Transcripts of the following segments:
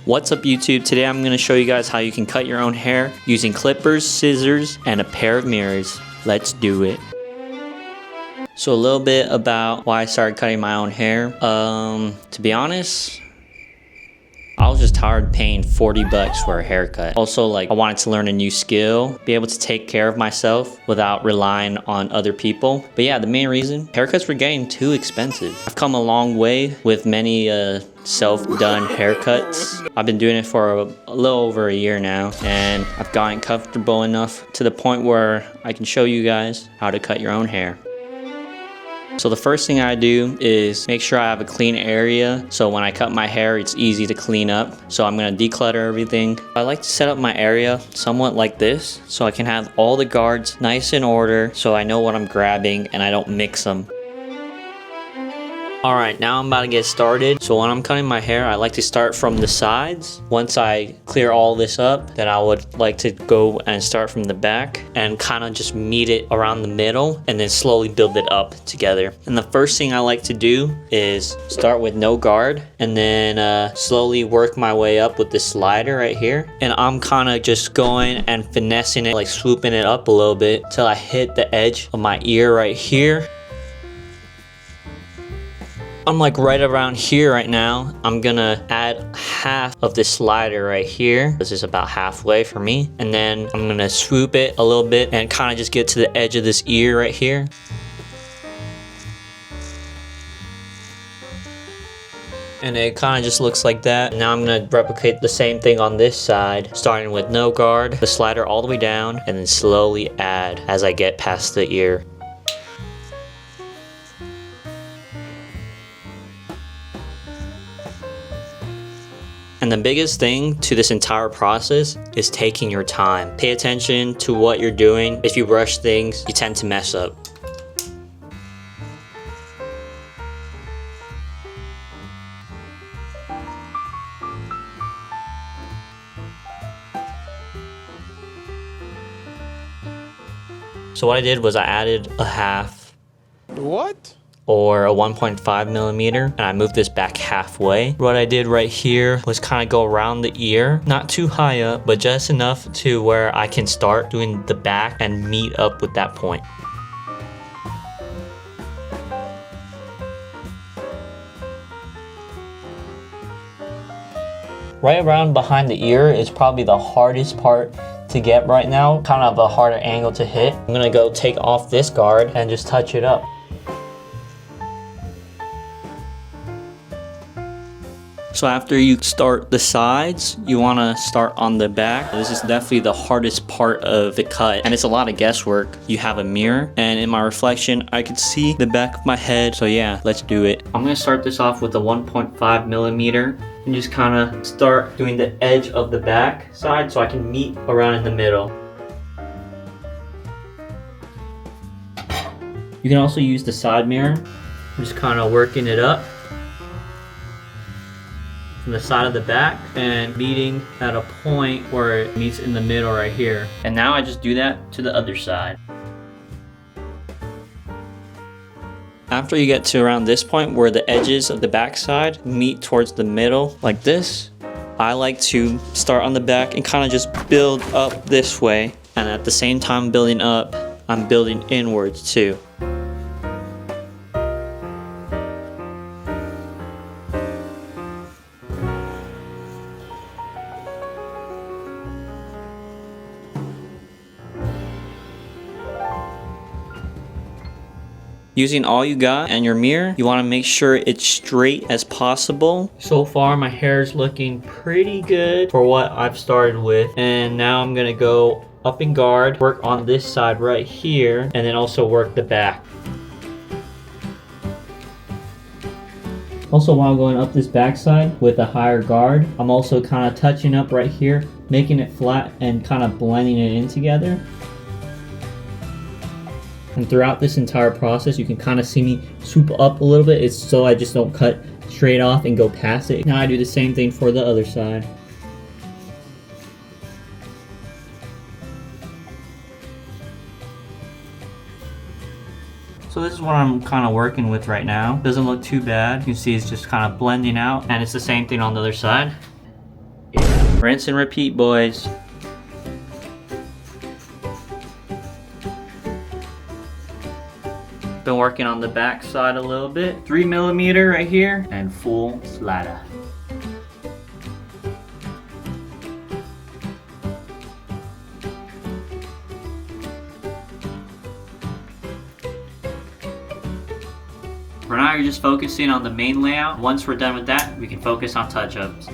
What's up YouTube? Today I'm going to show you guys how you can cut your own hair using clippers, scissors, and a pair of mirrors. Let's do it. So a little bit about why I started cutting my own hair. To be honest, I was just tired of paying 40 bucks for a haircut. Also, I wanted to learn a new skill, be able to take care of myself without relying on other people. But yeah, the main reason, haircuts were getting too expensive. I've come a long way with many self-done haircuts. I've been doing it for a little over a year now, and I've gotten comfortable enough to the point where I can show you guys how to cut your own hair. So the first thing I do is make sure I have a clean area, so when I cut my hair it's easy to clean up. So I'm going to declutter everything. I like to set up my area somewhat like this, so I can have all the guards nice in order, so I know what I'm grabbing and I don't mix them. Alright, now I'm about to get started. So when I'm cutting my hair, I like to start from the sides. Once I clear all this up, then I would like to go and start from the back and kind of just meet it around the middle and then slowly build it up together. And the first thing I like to do is start with no guard and then slowly work my way up with the slider right here. And I'm kind of just going and finessing it, like swooping it up a little bit till I hit the edge of my ear right here. I'm like right around here right now. I'm gonna add half of this slider right here. This is about halfway for me. And then I'm gonna swoop it a little bit and kind of just get to the edge of this ear right here. And it kind of just looks like that. Now I'm gonna replicate the same thing on this side, starting with no guard, the slider all the way down, and then slowly add as I get past the ear. And the biggest thing to this entire process is taking your time. Pay attention to what you're doing. If you rush things, you tend to mess up. So what I did was I added a half. What? Or a 1.5 millimeter, and I moved this back halfway. What I did right here was kind of go around the ear, not too high up, but just enough to where I can start doing the back and meet up with that point. Right around behind the ear is probably the hardest part to get right now, kind of a harder angle to hit. I'm gonna go take off this guard and just touch it up. So after you start the sides, you want to start on the back. This is definitely the hardest part of the cut, and it's a lot of guesswork. You have a mirror, and in my reflection, I can see the back of my head. So yeah, let's do it. I'm going to start this off with a 1.5 millimeter and just kind of start doing the edge of the back side so I can meet around in the middle. You can also use the side mirror. I'm just kind of working it up from the side of the back and meeting at a point where it meets in the middle right here. And now I just do that to the other side. After you get to around this point where the edges of the back side meet towards the middle like this, I like to start on the back and kind of just build up this way. And at the same time building up, I'm building inwards too. Using all you got and your mirror, you want to make sure it's straight as possible. So far, my hair is looking pretty good for what I've started with. And now I'm going to go up in guard, work on this side right here, and then also work the back. Also, while going up this back side with a higher guard, I'm also kind of touching up right here, making it flat and kind of blending it in together. And throughout this entire process, you can kind of see me swoop up a little bit. It's so I just don't cut straight off and go past it. Now I do the same thing for the other side. So this is what I'm kind of working with right now. Doesn't look too bad. You can see it's just kind of blending out, and it's the same thing on the other side. Rinse and repeat, boys. Been working on the back side a little bit. 3mm right here and full slider. For now, you're just focusing on the main layout. Once we're done with that, we can focus on touch-ups.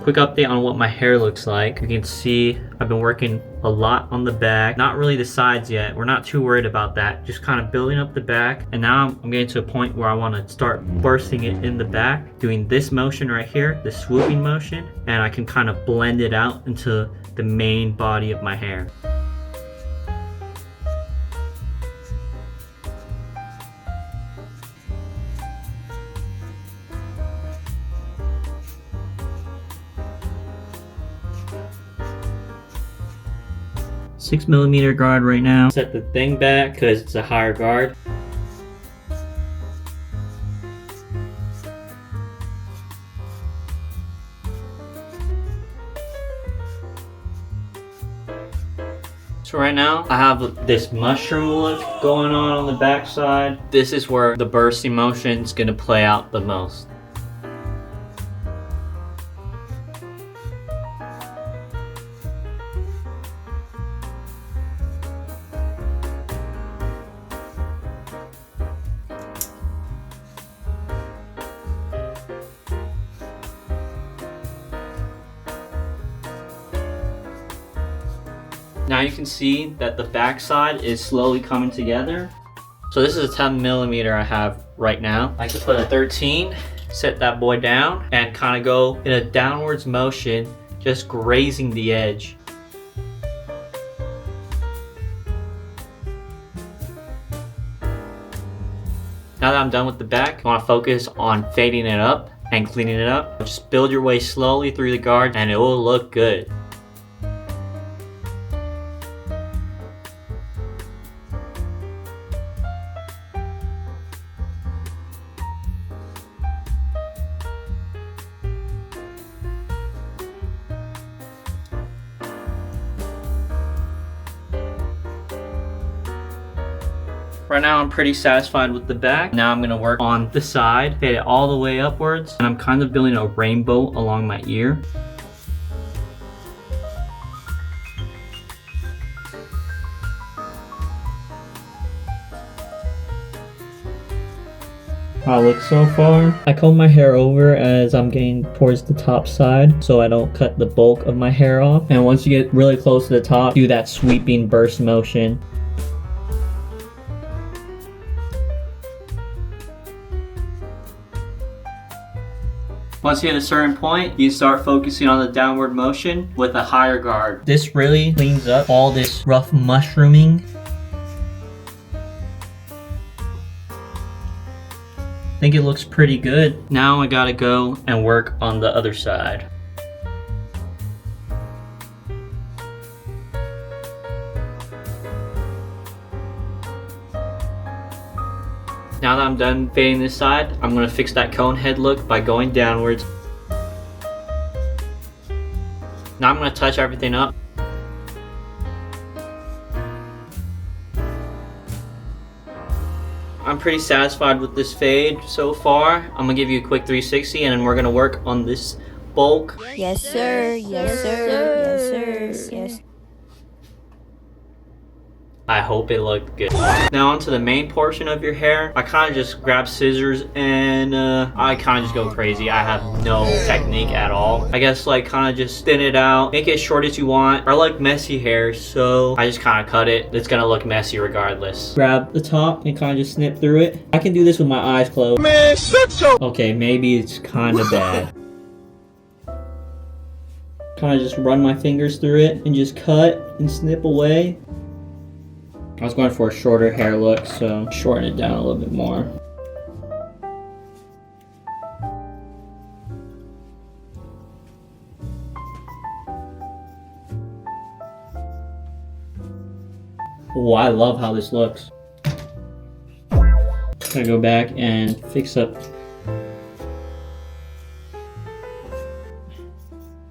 Quick update on what my hair looks like. You can see I've been working a lot on the back. Not really the sides yet. We're not too worried about that. Just kind of building up the back. And now I'm getting to a point where I want to start bursting it in the back. Doing this motion right here, the swooping motion. And I can kind of blend it out into the main body of my hair. Six millimeter guard right now. Set the thing back because it's a higher guard. So right now I have this mushroom look going on the back side. This is where the bursting motion is going to play out the most. Now you can see that the back side is slowly coming together. So this is a 10mm I have right now. I can put a 13, set that boy down, and kind of go in a downwards motion, just grazing the edge. Now that I'm done with the back, I want to focus on fading it up and cleaning it up. Just build your way slowly through the guard and it will look good. Right now I'm pretty satisfied with the back. Now I'm gonna work on the side, fade it all the way upwards, and I'm kind of building a rainbow along my ear. How it looks so far. I comb my hair over as I'm getting towards the top side so I don't cut the bulk of my hair off. And once you get really close to the top, do that sweeping burst motion. Once you hit a certain point, you start focusing on the downward motion with a higher guard. This really cleans up all this rough mushrooming. I think it looks pretty good. Now I gotta go and work on the other side. Now that I'm done fading this side, I'm gonna fix that cone head look by going downwards. Now I'm gonna touch everything up. I'm pretty satisfied with this fade so far. I'm gonna give you a quick 360 and then we're gonna work on this bulk. Yes sir, yes sir, yes sir, yes. I hope it looked good. Now onto the main portion of your hair. I kind of just grab scissors and I kind of just go crazy. I have no technique at all. I guess like kind of just thin it out, make it as short as you want. I like messy hair, so I just kind of cut it. It's gonna look messy regardless. Grab the top and kind of just snip through it. I can do this with my eyes closed. Man, shut so. Okay, maybe it's kind of bad. Kind of just run my fingers through it and just cut and snip away. I was going for a shorter hair look, so shorten it down a little bit more. Oh, I love how this looks. Gotta go back and fix up.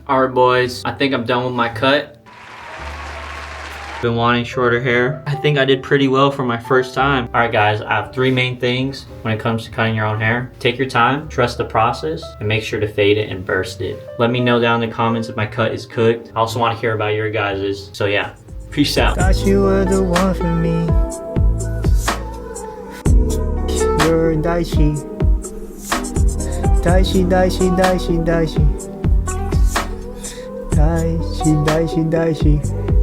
Alright boys, I think I'm done with my cut. Been wanting shorter hair. I think I did pretty well for my first time. Alright guys, I have 3 main things when it comes to cutting your own hair. Take your time, trust the process, and make sure to fade it and burst it. Let me know down in the comments if my cut is cooked. I also want to hear about your guys's. So yeah, peace out. Thought you were the one for me. You're Daishi. Daishi, Daishi, Daishi, Daishi. Daishi, Daishi, Daishi.